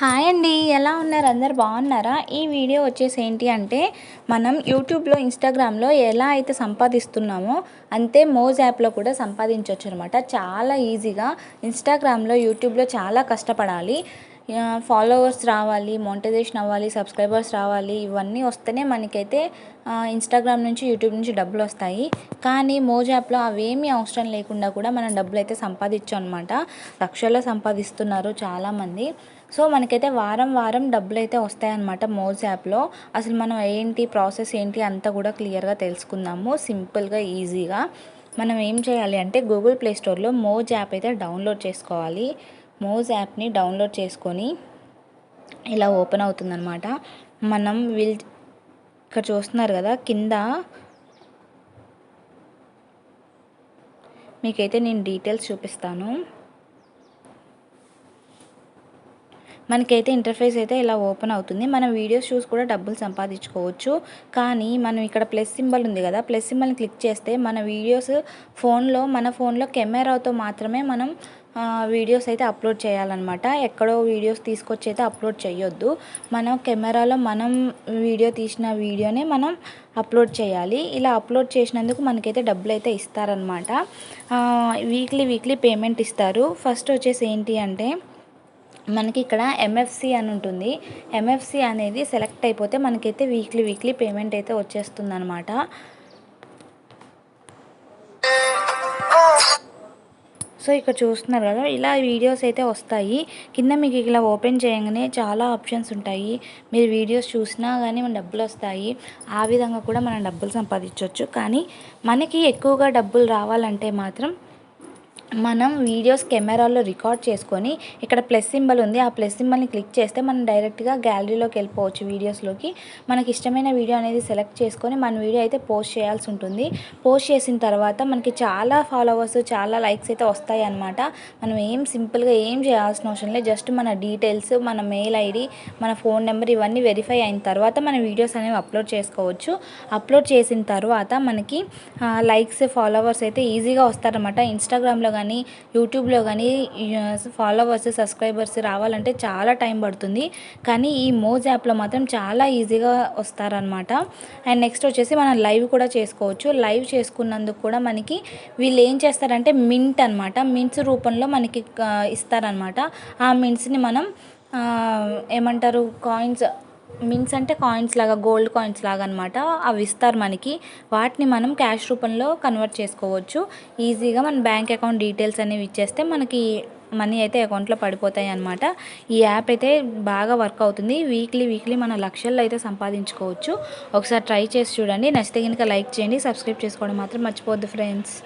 Hi అండి, ఎలా ఉన్నారు? అందరు బాగున్నారా? ఈ వీడియో వచ్చేసి ఏంటి అంటే మనం యూట్యూబ్లో ఇన్స్టాగ్రామ్లో ఎలా అయితే సంపాదిస్తున్నామో అంతే మోజ్ యాప్లో కూడా సంపాదించవచ్చు అనమాట. చాలా ఈజీగా ఇన్స్టాగ్రామ్లో యూట్యూబ్లో చాలా కష్టపడాలి. ఫాలోవర్స్ రావాలి, మోనిటైజేషన్ అవ్వాలి, సబ్స్క్రైబర్స్ రావాలి, ఇవన్నీ వస్తేనే మనకైతే ఇన్స్టాగ్రామ్ నుంచి యూట్యూబ్ నుంచి డబ్బులు వస్తాయి. కానీ మోజ్ యాప్లో అవేమీ అవసరం లేకుండా కూడా మనం డబ్బులు అయితే సంపాదించు అనమాట. లక్షల్లో సంపాదిస్తున్నారు చాలామంది. సో మనకైతే వారం వారం డబ్బులు అయితే వస్తాయన్నమాట మోజ్ యాప్లో. అసలు మనం ఏంటి ప్రాసెస్ ఏంటి అంతా కూడా క్లియర్గా తెలుసుకుందాము, సింపుల్గా ఈజీగా. మనం ఏం చేయాలి అంటే గూగుల్ ప్లే స్టోర్లో మోజ్ యాప్ అయితే డౌన్లోడ్ చేసుకోవాలి. మోజ్ యాప్ని డౌన్లోడ్ చేసుకొని ఇలా ఓపెన్ అవుతుందన్నమాట. మనం ఇక్కడ చూస్తున్నారు కదా, కింద మీకైతే నేను డీటెయిల్స్ చూపిస్తాను. మనకైతే ఇంటర్ఫేస్ అయితే ఇలా ఓపెన్ అవుతుంది. మనం వీడియోస్ చూసి కూడా డబ్బులు సంపాదించుకోవచ్చు. కానీ మనం ఇక్కడ ప్లస్ సింబల్ ఉంది కదా, ప్లస్ సింబల్ని క్లిక్ చేస్తే మన వీడియోస్ మన ఫోన్లో కెమెరాతో మాత్రమే మనం వీడియోస్ అయితే అప్లోడ్ చేయాలన్నమాట. ఎక్కడో వీడియోస్ తీసుకొచ్చి అయితే అప్లోడ్ చేయొద్దు. మన కెమెరాలో మనం వీడియో తీసిన వీడియోనే మనం అప్లోడ్ చేయాలి. ఇలా అప్లోడ్ చేసినందుకు మనకైతే డబ్బులు అయితే ఇస్తారనమాట. వీక్లీ పేమెంట్ ఇస్తారు. ఫస్ట్ వచ్చేసి ఏంటి అంటే మనకి ఇక్కడ ఎంఎఫ్సి అని ఉంటుంది. ఎంఎఫ్సి అనేది సెలెక్ట్ అయిపోతే మనకైతే వీక్లీ పేమెంట్ అయితే వచ్చేస్తుంది అనమాట. సో ఇక్కడ చూస్తున్నారు కదా, ఇలా వీడియోస్ అయితే వస్తాయి. కింద మీకు ఇలా ఓపెన్ చేయగానే చాలా ఆప్షన్స్ ఉంటాయి. మీరు వీడియోస్ చూసినా కానీ మన డబ్బులు వస్తాయి. ఆ విధంగా కూడా మనం డబ్బులు సంపాదించవచ్చు. కానీ మనకి ఎక్కువగా డబ్బులు రావాలంటే మాత్రం మనం వీడియోస్ కెమెరాలో రికార్డ్ చేసుకొని ఇక్కడ ప్లస్ సింబల్ ఉంది, ఆ ప్లస్ సింబల్ని క్లిక్ చేస్తే మనం డైరెక్ట్గా గ్యాలరీలోకి వెళ్ళిపోవచ్చు. వీడియోస్లోకి మనకి ఇష్టమైన వీడియో అనేది సెలెక్ట్ చేసుకొని మన వీడియో అయితే పోస్ట్ చేయాల్సి ఉంటుంది. పోస్ట్ చేసిన తర్వాత మనకి చాలా ఫాలోవర్స్, చాలా లైక్స్ అయితే వస్తాయి అన్నమాట. మనం సింపుల్గా ఏం చేయాల్సిన అవసరం లేదు. జస్ట్ మన డీటెయిల్స్, మన మెయిల్ ఐడి, మన ఫోన్ నెంబర్ ఇవన్నీ వెరిఫై అయిన తర్వాత మన వీడియోస్ అనేవి అప్లోడ్ చేసుకోవచ్చు. అప్లోడ్ చేసిన తర్వాత మనకి లైక్స్, ఫాలోవర్స్ అయితే ఈజీగా వస్తారన్నమాట. ఇన్స్టాగ్రామ్లో కానీ యూట్యూబ్లో కానీ ఫాలోవర్స్, సబ్స్క్రైబర్స్ రావాలంటే చాలా టైం పడుతుంది. కానీ ఈ మోజ్ యాప్లో మాత్రం చాలా ఈజీగా వస్తారనమాట. అండ్ నెక్స్ట్ వచ్చేసి మనం లైవ్ కూడా చేసుకోవచ్చు. లైవ్ చేసుకున్నందుకు కూడా మనకి వీళ్ళు ఏం చేస్తారంటే మింట్ అనమాట, మింట్స్ రూపంలో మనకి ఇస్తారనమాట. ఆ మింట్స్ని మనం ఏమంటారు, మింట్స్ అంటే కాయిన్స్ లాగా, గోల్డ్ కాయిన్స్ లాగా అనమాట. అవి ఇస్తారు మనకి. వాటిని మనం క్యాష్ రూపంలో కన్వర్ట్ చేసుకోవచ్చు ఈజీగా. మన బ్యాంక్ అకౌంట్ డీటెయిల్స్ అనేవి ఇచ్చేస్తే మనకి మనీ అయితే అకౌంట్లో పడిపోతాయి అన్నమాట. ఈ యాప్ అయితే బాగా వర్క్ అవుతుంది. వీక్లీ మన లక్షల్లో అయితే సంపాదించుకోవచ్చు. ఒకసారి ట్రై చేసి చూడండి. నచ్చితే కనుక లైక్ చేయండి, సబ్స్క్రైబ్ చేసుకోవడం మాత్రం మర్చిపోవద్దు ఫ్రెండ్స్.